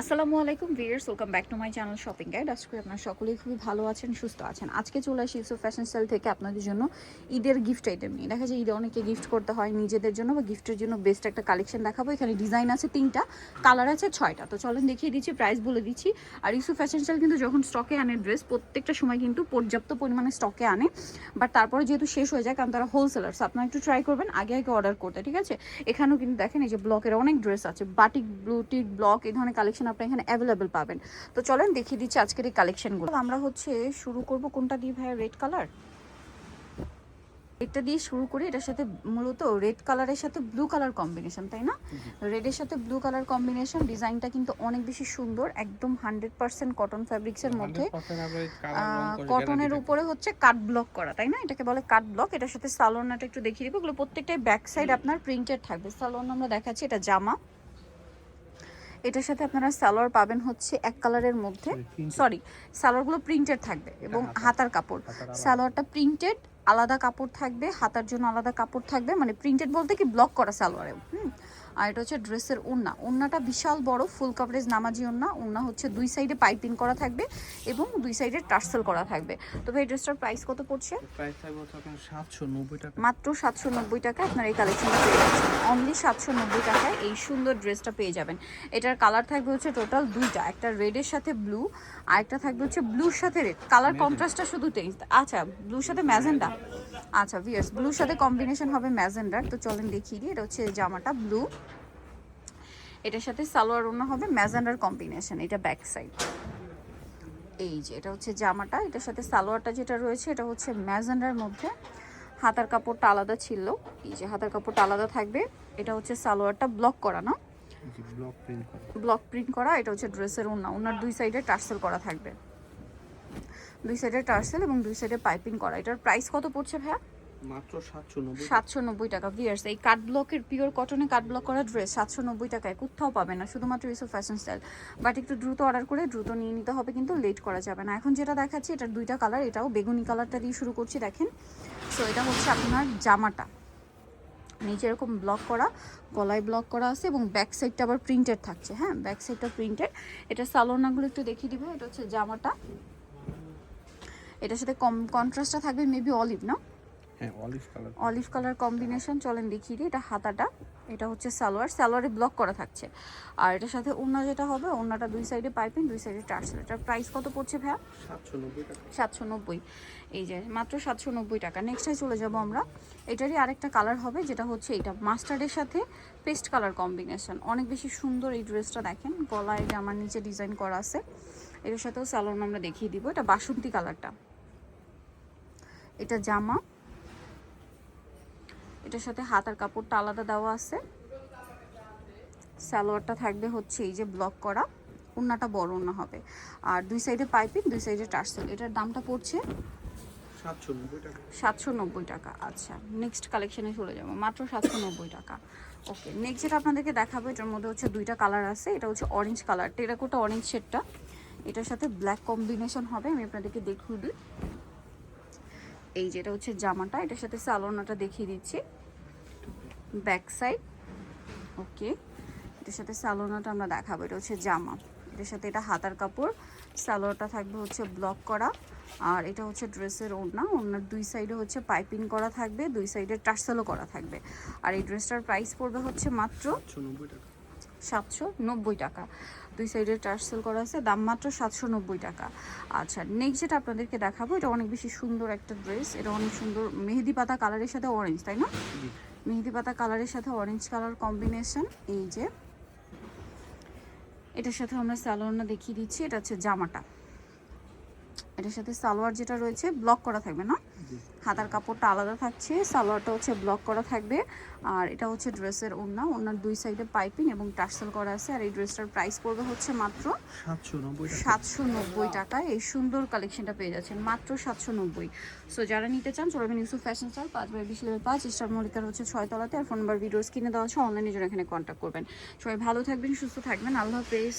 আসসালামু আলাইকুম viewers, welcome back to my channel shopping guide. আজকে আপনারা সকলেই খুবই ভালো আছেন, সুস্থ আছেন। আজকে চলে আসি ইউসুফ ফ্যাশন স্টাইল থেকে আপনাদের জন্য ঈদের গিফট আইটেম নিয়ে। দেখা যায় ঈদে অনেকে গিফট করতে হয় নিজেদের জন্য বা গিফটের জন্য বেস্ট একটা কালেকশন দেখাবো। এখানে ডিজাইন আছে 3টা, কালার আছে 6টা। তো চলেন দেখিয়ে দিচ্ছি, প্রাইস বলে দিচ্ছি। আর ইউসুফ ফ্যাশন স্টাইল কিন্তু যখন স্টকে আনে ড্রেস, প্রত্যেকটা সময় কিন্তু পর্যাপ্ত পরিমাণে স্টকে আনে, বাট তারপরে যেহেতু শেষ হয়ে যায় কারণ তারা হোলসেলার্স, আপনারা একটু ট্রাই করবেন আগে আগে অর্ডার করতে, ঠিক আছে? এখানেও কিন্তু দেখেন এই যে ব্লকের অনেক ড্রেস আছে, বাটিক, ব্লুটিক, ব্লক, এই ধরনের কালেকশন আপনি এখানে অ্যাভেলেবেল পাবেন। তো চলেন দেখিয়ে দিচ্ছি আজকের এই কালেকশনগুলো। আমরা শুরু করব কোনটা দিয়ে ভাইয়া? রেড কালার, এটা দিয়ে শুরু করি। এটার সাথে মূলত রেড কালারের সাথে ব্লু কালার কম্বিনেশন, তাই না? রেডের সাথে ব্লু কালার কম্বিনেশন। ডিজাইনটা কিন্তু অনেক বেশি সুন্দর, একদম 100% কটন ফ্যাব্রিক্সের মধ্যে, কটনের উপরে হচ্ছে কাট ব্লক করা, তাই না? এটাকে বলে কাট ব্লক। এটার সাথে সালোয়ারটা একটু দেখিয়ে দিব। এগুলো প্রত্যেকটাই ব্যাক সাইড আপনার প্রিন্টেড থাকবে। সালোয়ার আমরা দেখাচ্ছি, এটা জামা। এটার সাথে আপনারা সালোয়ার পাবেন হচ্ছে এক কালারের মধ্যে, সরি, সালোয়ারগুলো প্রিন্টেড থাকবে এবং হাতার কাপড়, সালোয়ারটা প্রিন্টেড, আলাদা কাপড় থাকবে, হাতার জন্য আলাদা কাপড় থাকবে, মানে প্রিন্টেড বলতে কি ব্লক করা সালোয়ারে। আর এটা হচ্ছে ড্রেসের ওড়না। ওড়নাটা বিশাল বড়, ফুল কভারেজ নামাজি ওড়না। ওড়না হচ্ছে দুই সাইডে পাইপিং করা থাকবে এবং দুই সাইডে টার্সেল করা থাকবে। তবে এই ড্রেসটার প্রাইস কত পড়ছে? প্রাইস থাকবে আপনার 790 টাকা, মাত্র 790 টাকা আপনার এই কালেকশনটা পেয়ে যাচ্ছেন। অনলি 790 টাকায় এই সুন্দর ড্রেসটা পেয়ে যাবেন। এটার কালার থাকবে হচ্ছে টোটাল দুইটা, একটা রেডের সাথে ব্লু, আর একটা থাকবে হচ্ছে ব্লুর সাথে রেড। কালার কন্ট্রাস্টটা শুধু চেঞ্জ। আচ্ছা, ব্লুর সাথে ম্যাজেন্ডা। আচ্ছা ভিউয়ার্স, ব্লুর সাথে কম্বিনেশন হবে ম্যাজেন্ডার। তো চলেন দেখিয়ে দিই। এটা হচ্ছে জামাটা ব্লু, এটার সাথে সালোয়ার ওড়না হবে ম্যাজেন্ডার কম্বিনেশন। এটা ব্যাক সাইড, এই যে এটা হচ্ছে জামাটা। এটার সাথে সালোয়ারটা যেটা রয়েছে এটা হচ্ছে ম্যাজেন্ডার মধ্যে। হাতার কাপড়টা আলাদা ছিল, এই যে হাতার কাপড়টা আলাদা থাকবে। এটা হচ্ছে সালোয়ারটা ব্লক করা, না ব্লক প্রিন্ট করা। এটা হচ্ছে ড্রেসের ওড়না। ওড়নার দুই সাইডে টার্সেল করা থাকবে, দুই সাইডে টার্সেল এবং দুই সাইডে পাইপিং করা। এটার প্রাইস কত পড়ছে ভাইয়া? মাত্র 790 790 টাকা। ভিউয়ার্স, এই কাট ব্লকের পিওর কটনে কাট ব্লক করা ড্রেস 790 টাকায় কোথাও পাবে না, শুধুমাত্র ইউসুফ ফ্যাশন স্টাইল। বাট একটু দ্রুত অর্ডার করে দ্রুত নিয়ে নিতে হবে, কিন্তু লেট করা যাবে না। এখন যেটা দেখাচ্ছি এটার দুইটা কালার, এটাও বেগুনি কালারটা দিয়ে শুরু করছি, দেখেন। সো এটা হচ্ছে আপনার জামাটা, নিচে এরকম ব্লক করা, গলায় ব্লক করা আছে এবং ব্যাক সাইডটা আবার প্রিন্টেড থাকছে। হ্যাঁ, ব্যাক সাইডটা প্রিন্টেড। এটা সালোয়ারগুলো একটু দেখিয়ে দিবে। এটা হচ্ছে জামাটা, এটার সাথে কন্ট্রাস্টটা থাকবে মেবি অলিভ, না? হ্যাঁ, olive colour, olive colour combination. চলেন দেখিয়ে দিই। এটা হাতাটা, এটা হচ্ছে সালোয়ার, সালোয়ারে ব্লক করা থাকছে। আর এটার সাথে ওড়না যেটা হবে, ওড়নাটা দুই সাইডে পাইপিং, দুই সাইডে টার্সেল। এটার প্রাইস কত পড়ছে ভাইয়া? 790 টাকা। 790, এই যে মাত্র 790 টাকা। নেক্সটে চলে যাব আমরা। এটারই আরেকটা কালার হবে যেটা হচ্ছে এটা মাস্টার্ডের সাথে পেস্ট কালার কম্বিনেশন। অনেক বেশি সুন্দর এই ড্রেসটা, দেখেন গলায় জামার নিচে ডিজাইন করা আছে। এটার সাথেও সালোয়ার আমরা দেখিয়ে দিব। এটা বাসন্তী কালারটা, এটা জামা। এটার সাথে হাতার কাপড়টা আলাদা দেওয়া আছে, সালোয়ারটা থাকবে হচ্ছে এই যে ব্লক করা, ওড়নাটা বড় ওড়না হবে, আর দুই সাইডে পাইপিং, দুই সাইডে টার্সেল। এটার দামটা পড়ছে 790 টাকা। 790 টাকা। আচ্ছা, নেক্সট কালেকশনে চলে যাবো, মাত্র 790 টাকা। ওকে, নেক্সট যেটা আপনাদেরকে দেখাবো, এটার মধ্যে হচ্ছে দুইটা কালার আছে। এটা হচ্ছে অরেঞ্জ কালার, টেরাকোটা অরেঞ্জ শেডটা। এটার সাথে ব্ল্যাক কম্বিনেশন হবে, আমি আপনাদেরকে দেখিয়ে দিই। এই যে এটা হচ্ছে জামাটা, এটার সাথে সালোয়ারটা দেখিয়ে দিচ্ছি, ব্যাক সাইড। ওকে, এটার সাথে সালোয়ারটা আমরা দেখাবো। এটা হচ্ছে জামা, এটার সাথে এটা হাতার কাপড়, সালোয়ারটা থাকবে হচ্ছে ব্লক করা, আর এটা হচ্ছে ড্রেসের ওড়না। ওড়নার দুই সাইডে হচ্ছে পাইপিং করা থাকবে, দুই সাইডে টার্সেলও করা থাকবে। আর এই ড্রেসটার প্রাইস পড়বে হচ্ছে মাত্র 790 টাকা। 790 টাকা। দুই সাইডে টার্সেল করা আছে, দাম মাত্র 790 টাকা। আচ্ছা, নেক্সট যেটা আপনাদেরকে দেখাবো, এটা অনেক বেশি সুন্দর একটা ড্রেস। এটা অনেক সুন্দর, মেহেদি পাতা কালারের সাথে অরেঞ্জ, তাই না? মেহেদি পাতা কালারের সাথে অরেঞ্জ কালার কম্বিনেশন। এই যে এটার সাথে আমরা সালোয়ারটা দেখিয়ে দিচ্ছি। এটা হচ্ছে জামাটা, এটার সাথে সালোয়ার যেটা রয়েছে ব্লক করা থাকবে, না? হাতার কাপড়টা আলাদা থাকছে, সালোয়ারটা হচ্ছে ব্লক করা থাকবে। আর এটা হচ্ছে ড্রেসের ওড়না, ওড়নার দুই সাইডে পাইপিং এবং টার্সেল করা আছে। আর এই ড্রেসটার প্রাইস পড়বে হচ্ছে মাত্র 790 টাকায়। এই সুন্দর কালেকশনটা পেয়ে যাচ্ছেন মাত্র 790। সো যারা নিতে চান চলে যাবেন Yusuf fashion style, 5/20 level 5, star মল্লিকার হচ্ছে 6 তলাতে। আর ফোন নাম্বার ভিডিওস কিনে দেওয়া আছে, অনলাইনে জন্য এখানে কন্ট্যাক্ট করবেন। সবাই ভালো থাকবেন, সুস্থ থাকবেন, আল্লাহ হাফেজ।